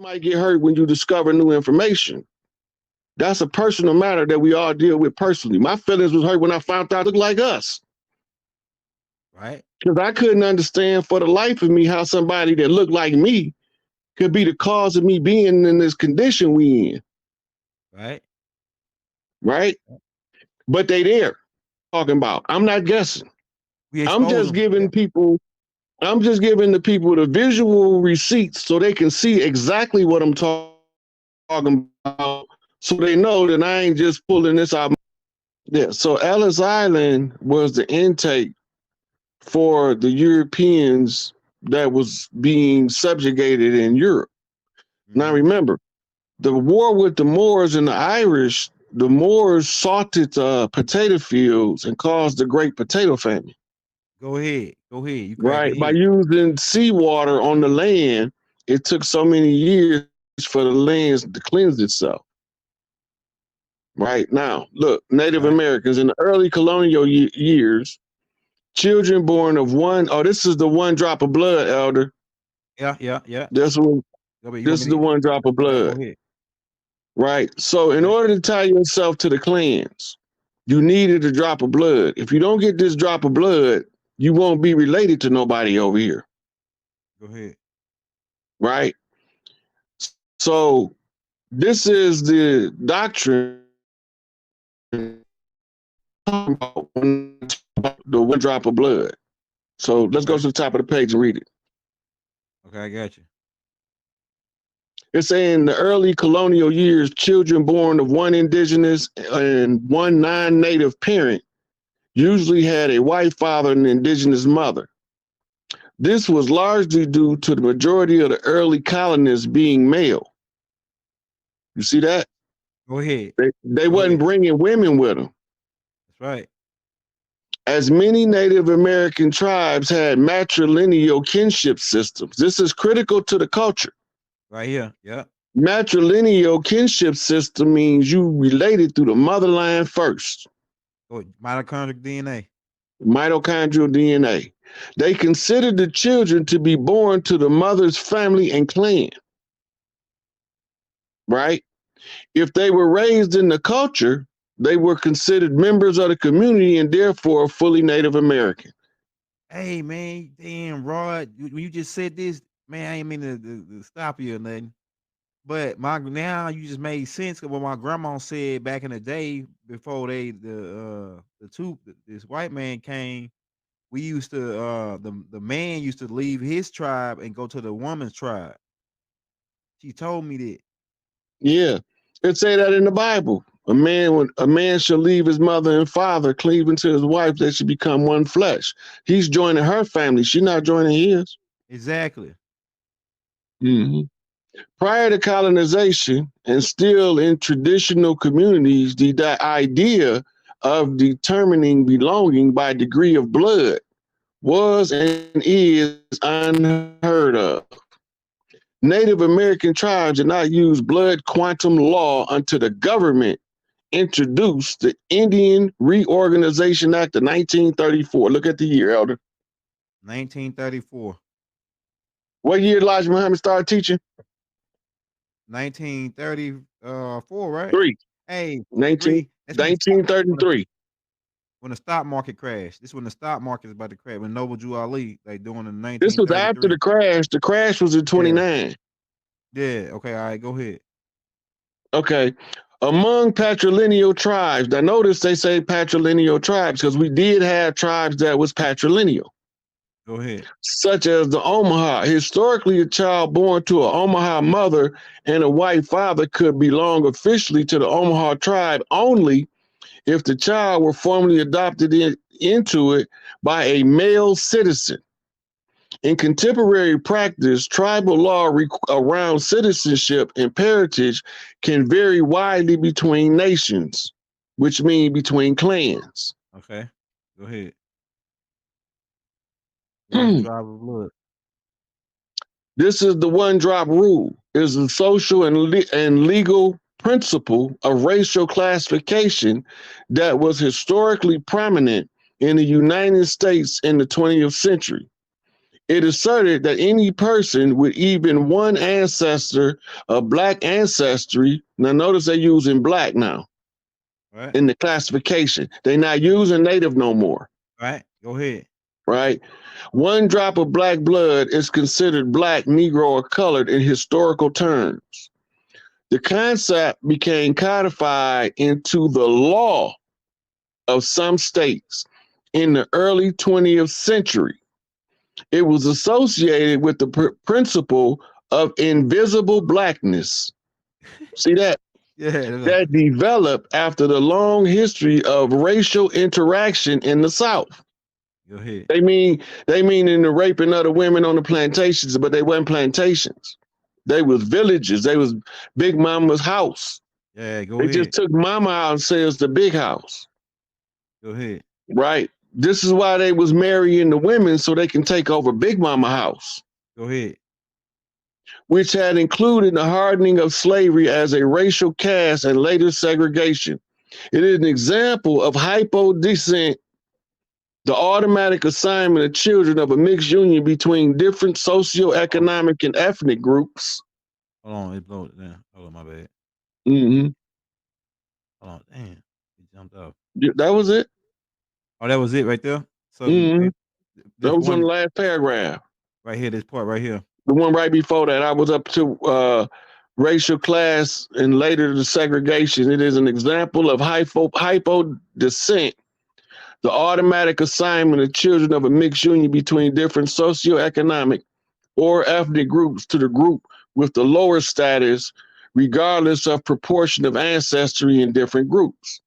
might get hurt when you discover new information. That's a personal matter that we all deal with personally. My feelings was hurt when I found out it looked like us. Right. Because I couldn't understand for the life of me how somebody that looked like me could be the cause of me being in this condition we in. Right. Right? But they there talking about. I'm not guessing. We I'm expose just them. Yeah. giving people, I'm just giving the people the visual receipts so they can see exactly what I'm talking about. So they know that I ain't just pulling this out. Yeah. So Ellis Island was the intake for the Europeans that was being subjugated in Europe. Now remember, the war with the Moors and the Irish, the Moors salted potato fields and caused the Great Potato Famine. Go ahead. Go ahead. You Right, cracking by head. using seawater on the land, it took so many years for the lands to cleanse itself. Right now, look, Native Right. Americans in the early colonial years, children born of one, oh, this is the one drop of blood, elder. Yeah. Yeah. Yeah. This one, Go ahead. You want this is the me to? one drop of Yeah. Go blood. ahead. Right. So in Okay. order to tie yourself to the clans, you needed a drop of blood. If you don't get this drop of blood, you won't be related to nobody over here. Go ahead. Right. So this is the doctrine about the one drop of blood. So let's go Okay. to the top of the page and read it. Okay. I got you. It's saying in the early colonial years, children born of one indigenous and one non-native parent usually had a white father and an indigenous mother. This was largely due to the majority of the early colonists being male. You see that? Go ahead. They Go wasn't ahead. bringing women with them. That's right. As many Native American tribes had matrilineal kinship systems. This is critical to the culture. Right here. Yeah. Matrilineal kinship system means you related through the motherline first. Go mitochondrial DNA. Mitochondrial DNA. They considered the children to be born to the mother's family and clan. Right? If they were raised in the culture, they were considered members of the community and therefore fully Native American. Hey man, damn Rod, when you just said this, man, I ain't mean to stop you or nothing. But my now you just made sense of what my grandma said back in the day before this white man came. We used to the man used to leave his tribe and go to the woman's tribe. She told me that. Yeah. It say that in the Bible. A man shall leave his mother and father, cleaving to his wife, they should become one flesh. He's joining her family. She's not joining his. Exactly. Mm-hmm. Prior to colonization and still in traditional communities, the idea of determining belonging by degree of blood was and is unheard of. Native American tribes did not use blood quantum law until the government introduced the Indian Reorganization Act of 1934. Look at the year, Elder. 1934. What year Elijah Muhammad started teaching? 1934, right? Three. Hey, 19, three. That's when the stock when the, 1933. when the stock market crashed. This is when the stock market is about to crash. When Noble Drew Ali, like doing in This was after 1933. the crash. The crash was in Yeah. 29. Yeah. Okay. All right. Go ahead. Okay. Among patrilineal tribes, now notice they say patrilineal tribes because we did have tribes that was patrilineal, Go ahead. such as the Omaha. Historically, a child born to an Omaha mother and a white father could belong officially to the Omaha tribe only if the child were formally adopted into it by a male citizen. In contemporary practice, tribal law around citizenship and parentage can vary widely between nations, which means between clans. Okay. Go ahead. One drop of blood. This is the one drop rule. It is a social and legal principle of racial classification that was historically prominent in the United States in the 20th century. It asserted that any person with even one ancestor of black ancestry, now notice they're using black now Right. in the classification. They're not using native no more, Right. Go ahead. right? One drop of black blood is considered black, Negro, or colored in historical terms. The concept became codified into the law of some states in the early 20th century. It was associated with the principle of invisible blackness. See that? Yeah. That developed after the long history of racial interaction in the South. Go ahead. They mean in the raping of the women on the plantations, but they weren't plantations. They was villages. They was Big Mama's house. Yeah. Go They ahead. just took Mama out and said it's the big house, Go ahead. right? This is why they was marrying the women so they can take over Big Mama house, Go ahead. which had included the hardening of slavery as a racial caste and later segregation. It is an example of hypo descent, the automatic assignment of children of a mixed union between different socioeconomic and ethnic groups. Hold on. It blowed it down. Hold on. My bad. Mm-hmm. Hold on. Damn. It jumped off. That was it. Oh, that was it right there. So Mm-hmm. this That was on one the last paragraph. right here. This part right here. The one right before that, I was up to racial class and later the segregation. It is an example of hypo descent, the automatic assignment of children of a mixed union between different socioeconomic or ethnic groups to the group with the lower status, regardless of proportion of ancestry in different groups.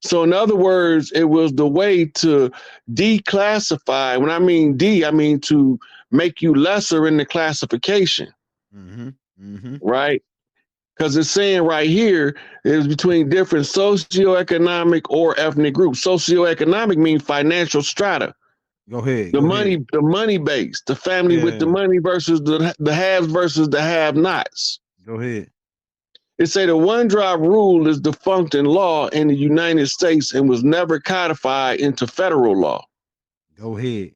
So, in other words, it was the way to declassify. When I mean I mean to make you lesser in the classification, Mm-hmm. Mm-hmm. right? Because it's saying right here is between different socioeconomic or ethnic groups. Socioeconomic means financial strata. Go ahead. The Go money, ahead. the money base, the family with the Yeah. money versus the haves versus the have-nots. Go ahead. It say the one drop rule is defunct in law in the United States and was never codified into federal law, Go ahead.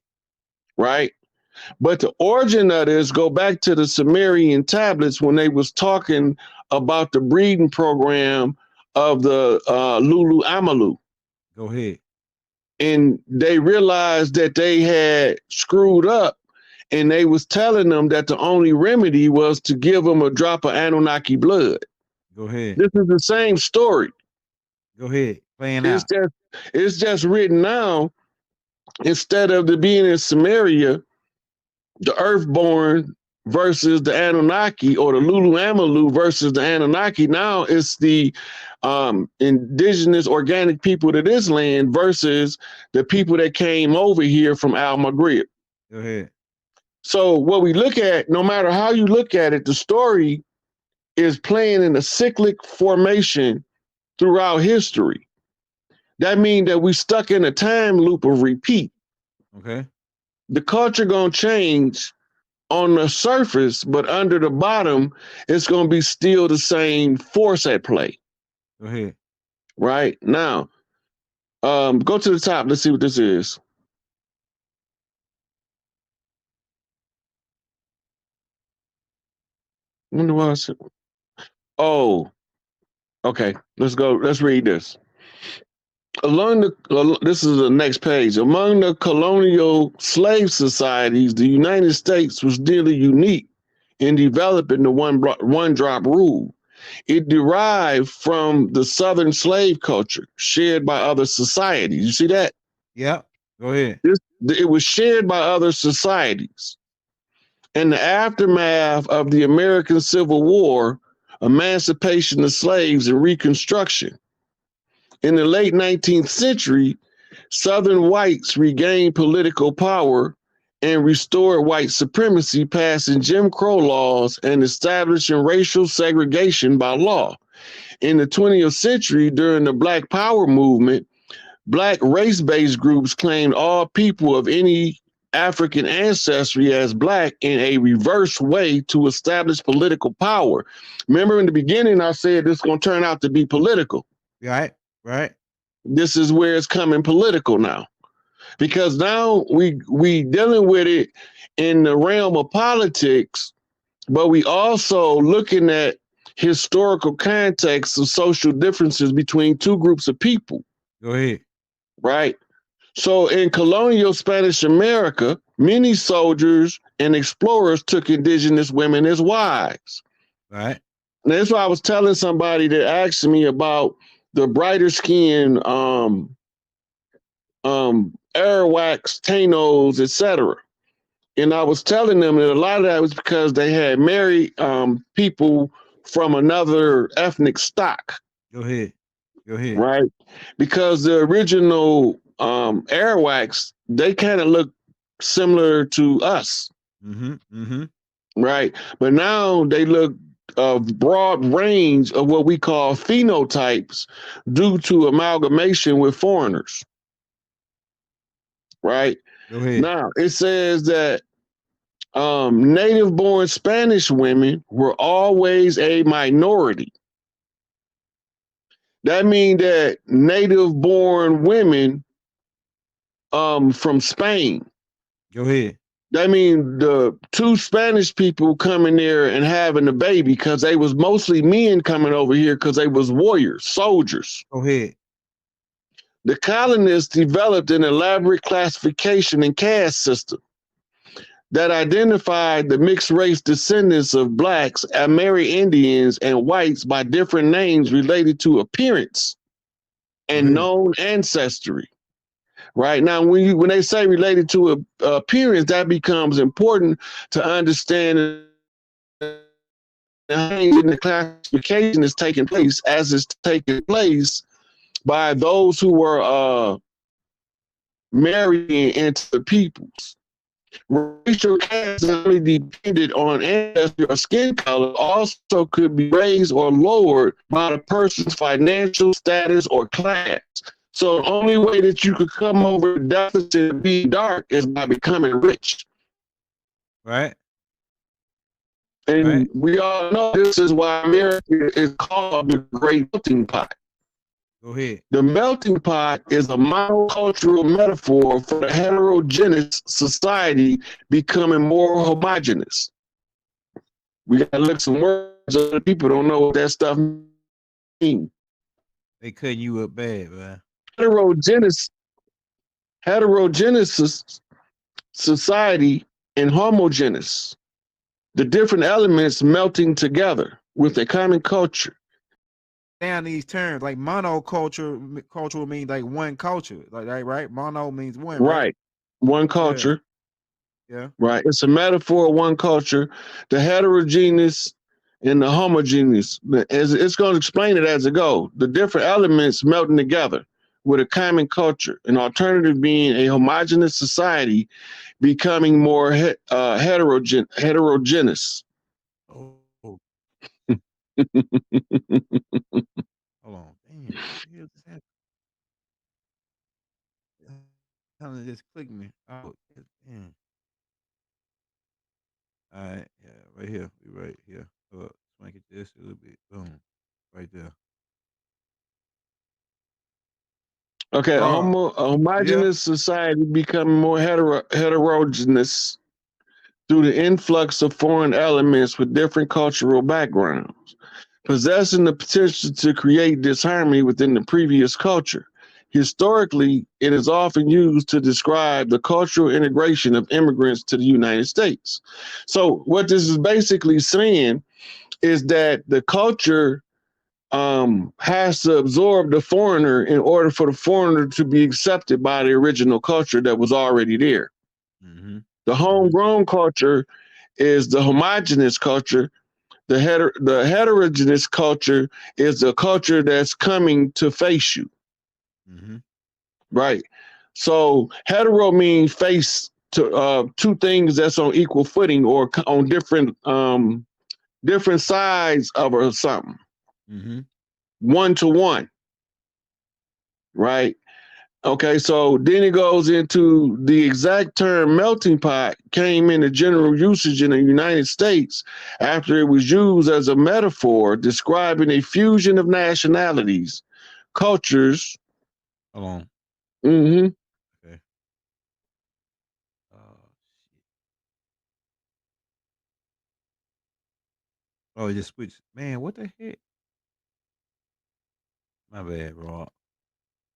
right? But the origin of this go back to the Sumerian tablets when they was talking about the breeding program of the Lulu Amalu. Go ahead. And they realized that they had screwed up and they was telling them that the only remedy was to give them a drop of Anunnaki blood. Go ahead. This is the same story. Go ahead. Playing It's out. just written now. Instead of the being in Sumeria, the Earthborn versus the Anunnaki, or the Lulu Amalu versus the Anunnaki. Now it's the indigenous organic people to this land versus the people that came over here from Al Maghrib. Go ahead. So what we look at, no matter how you look at it, the story is playing in a cyclic formation throughout history. That means that we stuck in a time loop of repeat. Okay. The culture gonna change on the surface, but under the bottom, it's gonna be still the same force at play. Go ahead. Right now, go to the top. Let's see what this is. Wonder why I said, oh, okay. Let's go. Let's read this. This is the next page. Among the colonial slave societies, the United States was nearly unique in developing the one drop rule. It derived from the Southern slave culture shared by other societies. You see that? Yeah. Go ahead. It was shared by other societies. In the aftermath of the American Civil War, emancipation of slaves, and Reconstruction, in the late 19th century, Southern whites regained political power and restored white supremacy, passing Jim Crow laws and establishing racial segregation by law. In the 20th century, during the Black Power movement, Black race-based groups claimed all people of any African ancestry as Black in a reverse way to establish political power. Remember in the beginning, I said this is going to turn out to be political. Right. Right. This is where it's coming political now. because now we dealing with it in the realm of politics, but we also looking at historical context of social differences between two groups of people, Go ahead. right? So in colonial Spanish America, many soldiers and explorers took indigenous women as wives. Right. And that's why I was telling somebody that asked me about the brighter skin Arawaks, Tanos, etc. And I was telling them that a lot of that was because they had married people from another ethnic stock, Go ahead. Go ahead. right? Because the original Arawaks, they kind of look similar to us, right? But now they look a broad range of what we call phenotypes due to amalgamation with foreigners, right? Go ahead. Now it says that native born Spanish women were always a minority. That means that native born women from Spain. Go ahead. That means the two Spanish people coming there and having a baby, because they was mostly men coming over here because they was warriors, soldiers. Go ahead. The colonists developed an elaborate classification and caste system that identified the mixed race descendants of blacks, Amerindians, and whites by different names related to appearance and known ancestry. Right now, when they say related to appearance, that becomes important to understand the classification is taking place as it's taking place by those who were marrying into the peoples. Racial caste only depended on ancestry or skin color, also could be raised or lowered by the person's financial status or class. So the only way that you could come over the deficit and be dark is by becoming rich. Right. And we all know this is why America is called the Great Melting Pot. Go ahead. The melting pot is a monocultural metaphor for the heterogeneous society becoming more homogeneous. We got to look some words up. People don't know what that stuff means. They cutting you up bad, man. Heterogeneous society and homogeneous. The different elements melting together with a common culture. Down these terms like cultural means like one culture, like that, right? Mono means one, right? One culture. Yeah. Right. It's a metaphor of one culture. The heterogeneous and the homogeneous. It's going to explain it as it goes. The different elements melting together with a common culture. An alternative being a homogeneous society becoming more heterogeneous. Oh. Hold on. Damn. Just click me. Oh, damn. All right. Yeah. Right here. We right here. Let's make it this a little bit. Boom. Right there. Okay. A homogeneous society becoming more heterogeneous through the influx of foreign elements with different cultural backgrounds, possessing the potential to create disharmony within the previous culture. Historically, it is often used to describe the cultural integration of immigrants to the United States. So what this is basically saying is that the culture has to absorb the foreigner in order for the foreigner to be accepted by the original culture that was already there. The homegrown culture is the homogeneous culture. The heterogeneous culture is the culture that's coming to face you. Right. So hetero means face to two things that's on equal footing or on different sides of or something. 1 to 1. Right. Okay, so then it goes into the exact term melting pot came into general usage in the United States after it was used as a metaphor describing a fusion of nationalities, cultures. Hold on. Okay. Oh, it just switched. Man, what the heck? My bad, bro.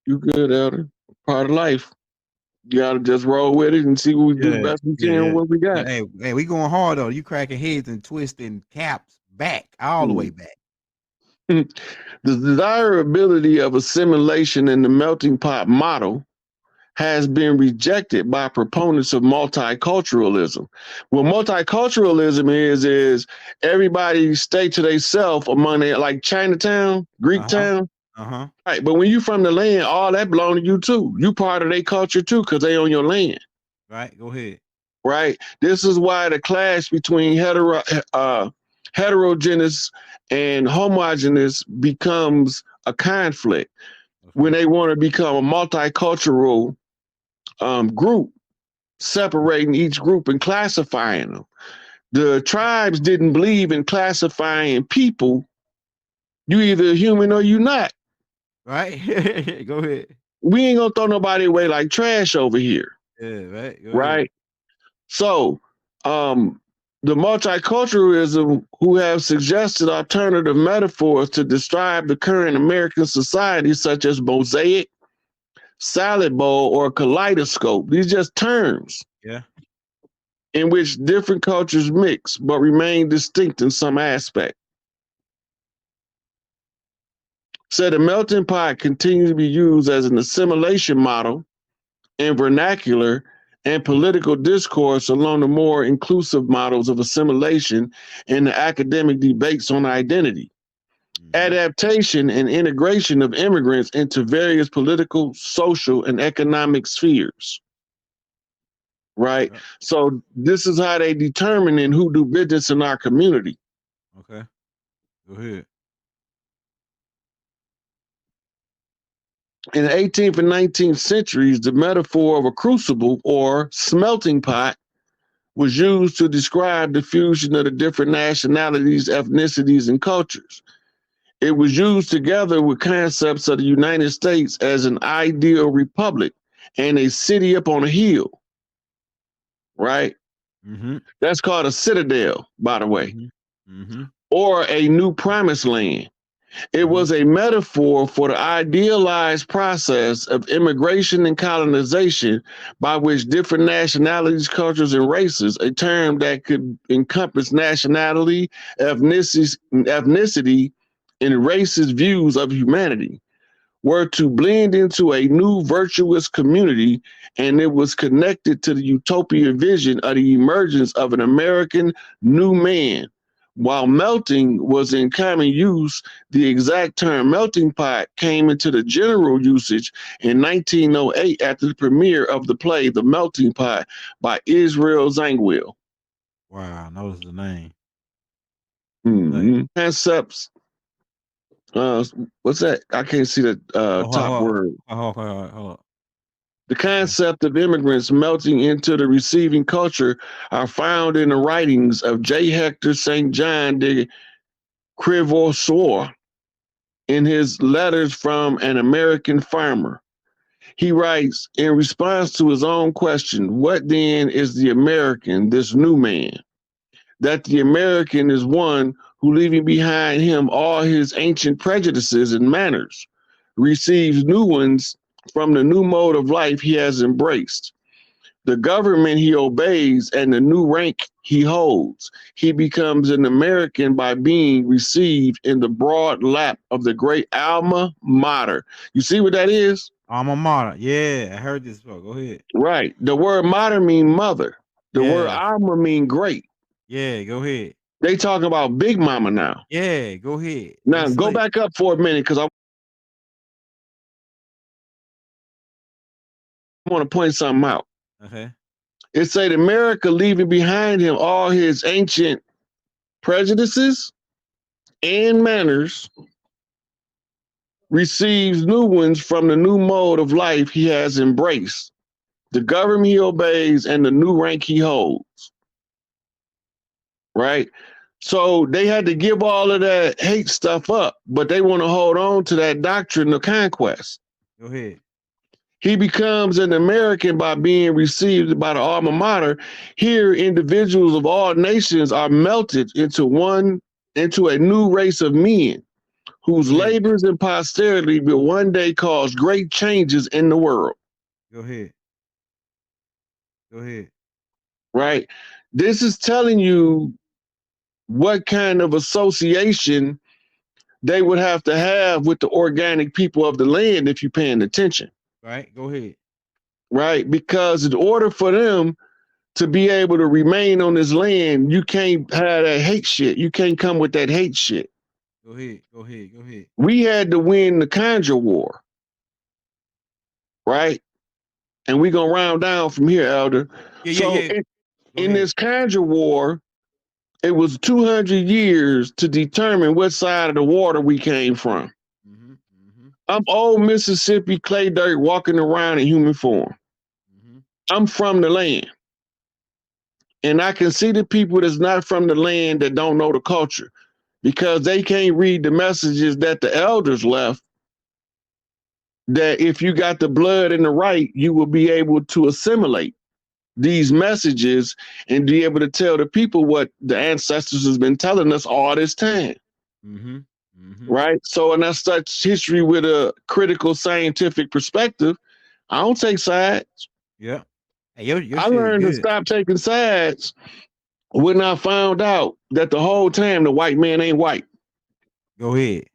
You good, Elder? Part of life. You gotta just roll with it and see what we do the Yeah, best we yeah, can with yeah. what we got. Hey, we going hard though. You cracking heads and twisting caps back, all the way Mm. back. The desirability of assimilation in the melting pot model has been rejected by proponents of multiculturalism. What multiculturalism is everybody stay to themselves among it, like Chinatown, Greek Uh-huh. town. Uh-huh. Right. But when you from the land, all that belong to you too. You part of their culture too, because they on your land. Right. Go ahead. Right. This is why the clash between heterogeneous and homogeneous becomes a conflict when Okay. they want to become a multicultural group, separating each group and classifying them. The tribes didn't believe in classifying people. You either human or you not. Right. Go ahead. We ain't gonna throw nobody away like trash over here. Yeah, right. Go ahead. Right. So, the multiculturalism who have suggested alternative metaphors to describe the current American society, such as mosaic, salad bowl, or kaleidoscope. These just terms Yeah. in which different cultures mix but remain distinct in some aspect. Said the melting pot continues to be used as an assimilation model in vernacular and political discourse along the more inclusive models of assimilation in the academic debates on identity, adaptation, and integration of immigrants into various political, social, and economic spheres. Right? Yeah. So this is how they determine who do business in our community. Okay. Go ahead. In the 18th and 19th centuries, the metaphor of a crucible or smelting pot was used to describe the fusion of the different nationalities, ethnicities, and cultures. It was used together with concepts of the United States as an ideal republic and a city up on a hill, right? Mm-hmm. That's called a citadel, by the way, Mm-hmm. or a new promised land. It Mm-hmm. was a metaphor for the idealized process of immigration and colonization by which different nationalities, cultures, and races, a term that could encompass nationality, ethnicity, and racist views of humanity, were to blend into a new virtuous community, and it was connected to the utopia vision of the emergence of an American new man. While melting was in common use, the exact term melting pot came into the general usage in 1908 after the premiere of the play The Melting Pot by Israel Zangwill. Wow, notice the name. Concepts. What's that? I can't see the top word. Hold on. The concept of immigrants melting into the receiving culture are found in the writings of J. Hector St. John de Crevoiseau in his Letters from an American Farmer. He writes, in response to his own question, what then is the American, this new man? That the American is one who, leaving behind him all his ancient prejudices and manners, receives new ones from the new mode of life he has embraced, the government he obeys, and the new rank he holds. He becomes an American by being received in the broad lap of the great alma mater. You see what that is? Alma mater. Yeah, I heard this before. Go ahead. Right. The word mater mean mother. The word Yeah. alma mean great. Yeah, go ahead. They talk about Big Mama now. Yeah, go ahead. Now go back up for a minute because I want to point something out. Okay. It said America leaving behind him all his ancient prejudices and manners, receives new ones from the new mode of life he has embraced, the government he obeys, and the new rank he holds. Right? So they had to give all of that hate stuff up, but they want to hold on to that doctrine of conquest. Go ahead. He becomes an American by being received by the alma mater. Here, individuals of all nations are melted into one into a new race of men whose Go ahead. labors and posterity will one day cause great changes in the world. Go ahead. Go ahead. Right? This is telling you what kind of association they would have with the organic people of the land if you're paying attention. Right. Go ahead. Right? Because in order for them to be able to remain on this land, you can't have that hate shit. You can't come with that hate shit. Go ahead. Go ahead. Go ahead. We had to win the Conjure War, right? And we gonna round down from here, Elder. Yeah. Yeah. So Yeah. Go in ahead. this Conjure War, it was 200 years to determine what side of the water we came from. Mm-hmm. Mm-hmm. I'm old Mississippi clay dirt walking around in human form. Mm-hmm. I'm from the land. And I can see the people that's not from the land that don't know the culture because they can't read the messages that the elders left. That if you got the blood and the right, you will be able to assimilate these messages and be able to tell the people what the ancestors has been telling us all this time. Mm-hmm. Mm-hmm. Right. So, and I study history with a critical scientific perspective. I don't take sides. Yeah. Hey, your I shit is learned to good. stop taking sides when I found out that the whole time the white man ain't white. Go ahead.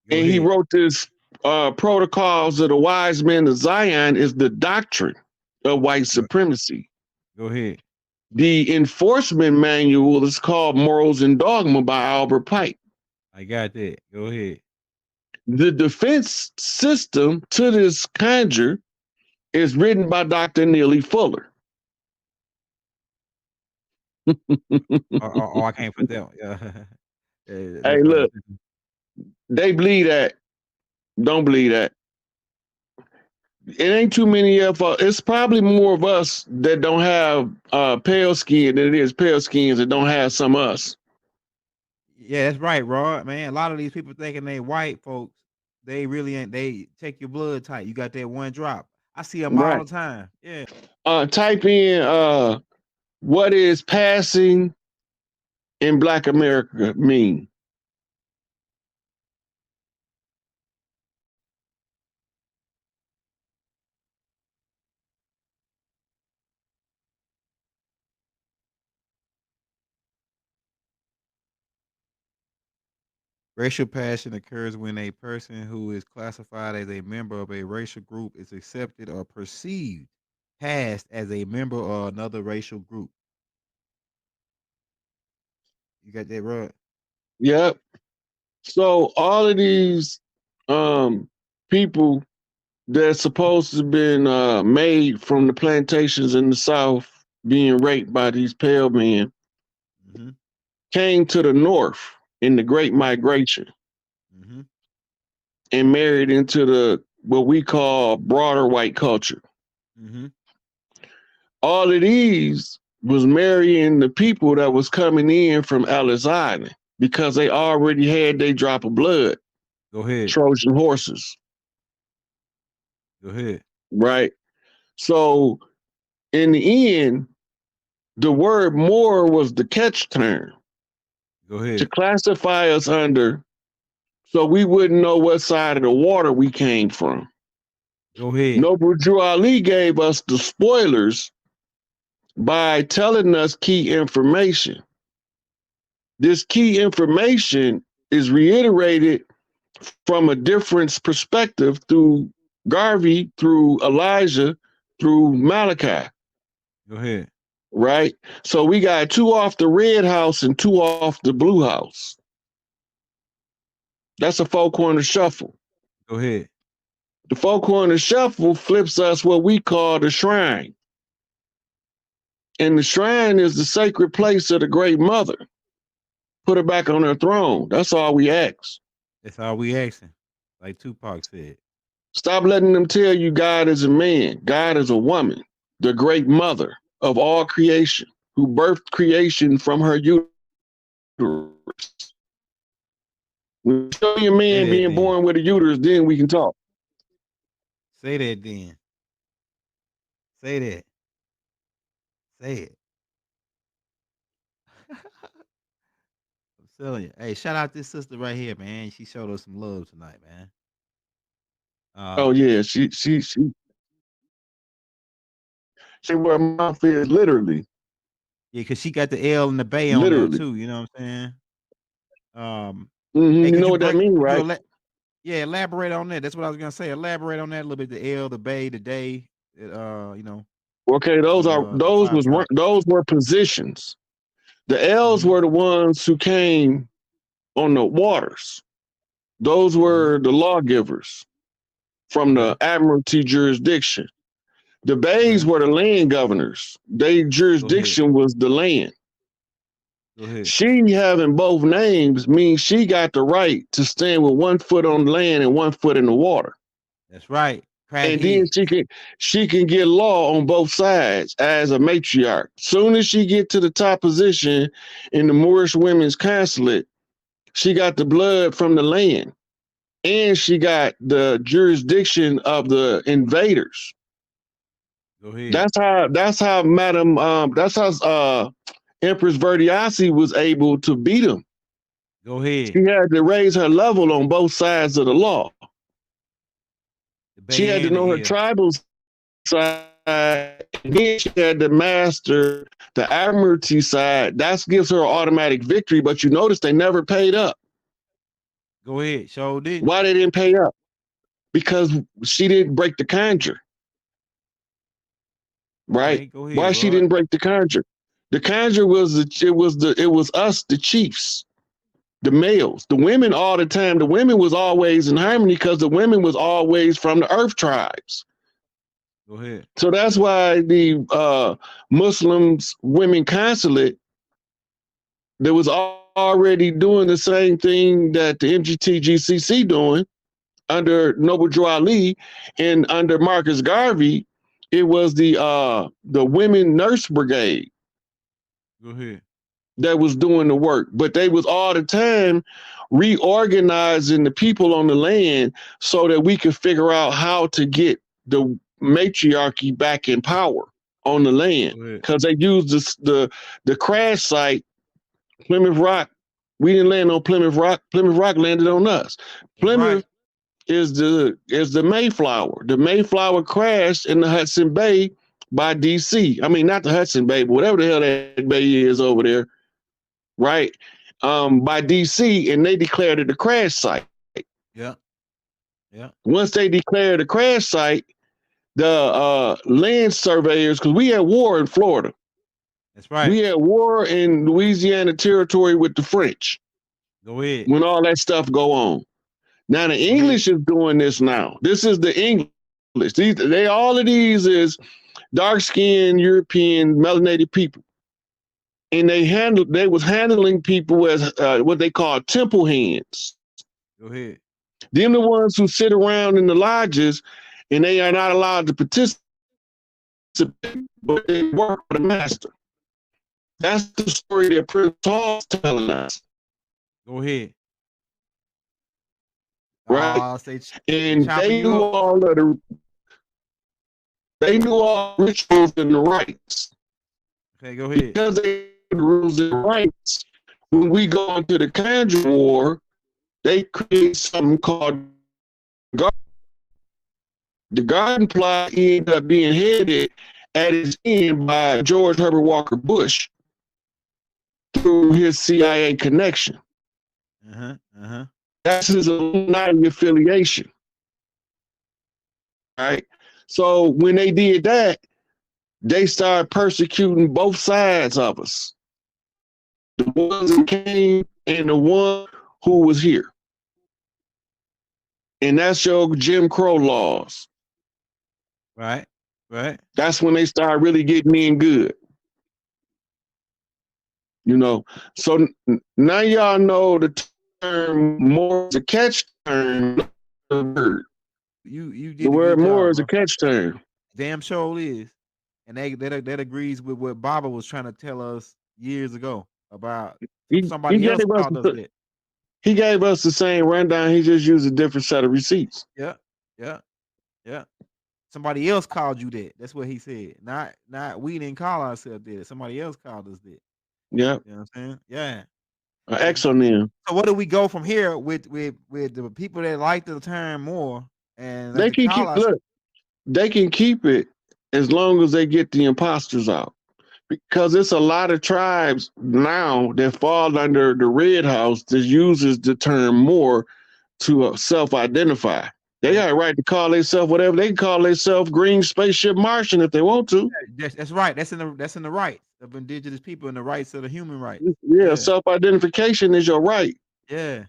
Go And he ahead. wrote this protocols of the wise men of Zion is the doctrine of white Go, supremacy. go ahead. The enforcement manual is called Morals and Dogma by Albert Pike. I got that. Go ahead. The defense system to this conjure is written by Dr. Neely Fuller. Oh, I can't put that one. Yeah. Yeah, Hey, that's fine. look, they believe that. Don't believe that. It ain't too many of us. It's probably more of us that don't have pale skin than it is pale skins that don't have some us. Yeah, that's right, Rod. Man, a lot of these people thinking they white folks, they really ain't. They check your blood type. You got that one drop. I see them all Right. the time. Yeah. Type in what is passing in Black America mean? Racial passion occurs when a person who is classified as a member of a racial group is accepted or perceived past as a member of another racial group. You got that, Rod? Yep. So all of these um, people that's supposed to have been made from the plantations in the South being raped by these pale men Mm-hmm. came to the North in the Great Migration Mm-hmm. and married into the what we call broader white culture. Mm-hmm. All of these was marrying the people that was coming in from Ellis Island because they already had their drop of blood, Go ahead. Trojan horses, Go ahead. right? So in the end, the word Moor was the catch term Go to ahead. classify us under so we wouldn't know what side of the water we came from. Go ahead. Noble Drew Ali gave us the spoilers by telling us key information. This key information is reiterated from a different perspective through Garvey, through Elijah, through Malachi, Go ahead. right? So we got two off the red house and two off the blue house. That's a four corner shuffle. Go ahead. The four corner shuffle flips us what we call the shrine. And the shrine is the sacred place of the great mother. Put her back on her throne. That's all we ask. That's all we asking. Like Tupac said. Stop letting them tell you God is a man. God is a woman, the great mother of all creation, who birthed creation from her uterus. When you show your Say man that being then. born with a uterus, then we can talk. Say that then. Say that. Say it. Celia. Hey, shout out this sister right here, man. She showed us some love tonight, man. Oh Um, yeah, she where my mouth is literally, yeah, cause she got the L and the Bay on there literally. too. You know what I'm saying? Hey, You know what that mean, could you right? yeah, elaborate on that? That's what I was gonna say. Elaborate on that a little bit. The L, the Bay, the day. Okay, The five tribes. those were positions. The L's Mm-hmm. were the ones who came on the waters. Those Mm-hmm. were the lawgivers from the Okay. admiralty jurisdiction. The Bays Okay. were the land governors. Their Go ahead. jurisdiction was the land. Go ahead. She having both names means she got the right to stand with one foot on the land and one foot in the water. That's right. And then Crackheads. she can get law on both sides as a matriarch. Soon as she get to the top position in the Moorish Women's Consulate, she got the blood from the land, and she got the jurisdiction of the invaders. Go ahead. That's how Madam that's how Empress Verdiasi was able to beat him. Go ahead. She had to raise her level on both sides of the law. The She had Bay to and know her the L. tribal side, and then she had to master the admiralty side. That gives her an automatic victory. But you notice they never paid up. Go ahead. Show didn't. Why they didn't pay up? Because she didn't break the conjure, right? Okay. Go ahead, Why she Rod. didn't break the conjure? The conjure was it was us, the chiefs, the males. The women all the time. The women was always in harmony because the women was always from the earth tribes. Go ahead. So that's why the Muslims women consulate that was already doing the same thing that the MGTGCC doing under Noble Drew Ali and under Marcus Garvey. It was the women nurse brigade Go ahead. that was doing the work, but they was all the time reorganizing the people on the land so that we could figure out how to get the matriarchy back in power on the land, Go ahead. because they used the crash site, Plymouth Rock. We didn't land on Plymouth Rock. Plymouth Rock landed on us. That's right. Plymouth is the Mayflower. The Mayflower crashed in the Hudson Bay by DC. I mean, not the Hudson Bay, but whatever the hell that bay is over there, right? By DC, and they declared it a crash site. Yeah. Yeah. Once they declared a crash site, the land surveyors, because we had war in Florida, That's right. we had war in Louisiana Territory with the French Go ahead. when all that stuff go on. Now the Go ahead. English is doing this now. This is the English. All of these is dark skinned European melanated people. And they was handling people as what they call temple hands. Go ahead. Them the ones who sit around in the lodges and they are not allowed to participate, but they work for the master. That's the story that Prince Paul's telling us, Go ahead. right? They And chopping you up. they knew all the rituals and the rites. Okay, go ahead. Because they knew the rules and rights, when we go into the Conjure War, they create something called the Garden Plot ended up being headed at its end by George Herbert Walker Bush through his CIA connection. Uh-huh. Uh-huh. That's his alumni affiliation, right? So when they did that, they started persecuting both sides of us. The ones that came and the one who was here. And that's your Jim Crow laws. Right. Right. That's when they start really getting in good. You know, so now y'all know the term more is a catch term. You The did a word good more job, is a bro. catch term. Damn sure is. And that agrees with what Baba was trying to tell us years ago about He somebody gave else us called us that. he gave us the same rundown. He just used a different set of receipts. Yeah. Yeah. Yeah. Somebody else called you that. That's what he said. Not we didn't call ourselves that. Somebody else called us that. Yeah. You know what I'm saying? Yeah. An So, X on them. so where do we go from here with the people that like the term more and like They to can call keep us? look. They can keep it as long as they get the imposters out. Because it's a lot of tribes now that fall under the Red House that uses the term more to self-identify. They Yeah, got a right to call themselves whatever they can call themselves, Green Spaceship Martian, if they want to. that's right. That's in the rights of indigenous people and the rights of the human rights. Yeah, Yeah, self-identification is your right, yeah,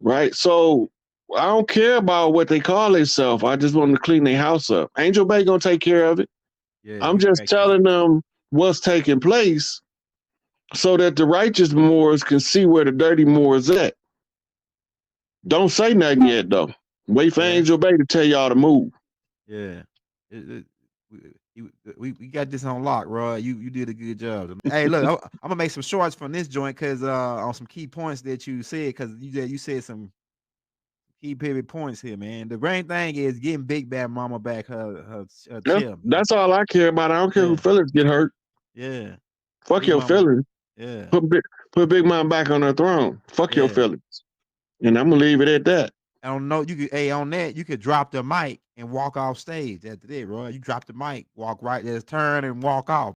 right? So I don't care about what they call themselves. I just want them to clean their house up. Angel Bay gonna take care of it. yeah. I'm You just right. telling them what's taking place so that the righteous Moors can see where the dirty Moors at. Don't say nothing yet though. Wait for Yeah, Angel Bay to tell y'all to move. yeah. It, we got this on lock, Rod. You did a good job. Hey, look, I'm gonna make some shorts from this joint because on some key points that you said because you said some key pivot points here, man. The main thing is getting Big Bad Mama back her chair, man. That's all I care about. I don't care who Yeah, feelings get hurt. yeah. Fuck Big your Mama. feelings. Yeah, Put Big, put Big Mom back on her throne. Fuck your yeah. feelings. And I'm gonna leave it at that. I don't know. You could, hey, on that, you could drop the mic and walk off stage after that, Roy. You drop the mic, walk right, just turn and walk off.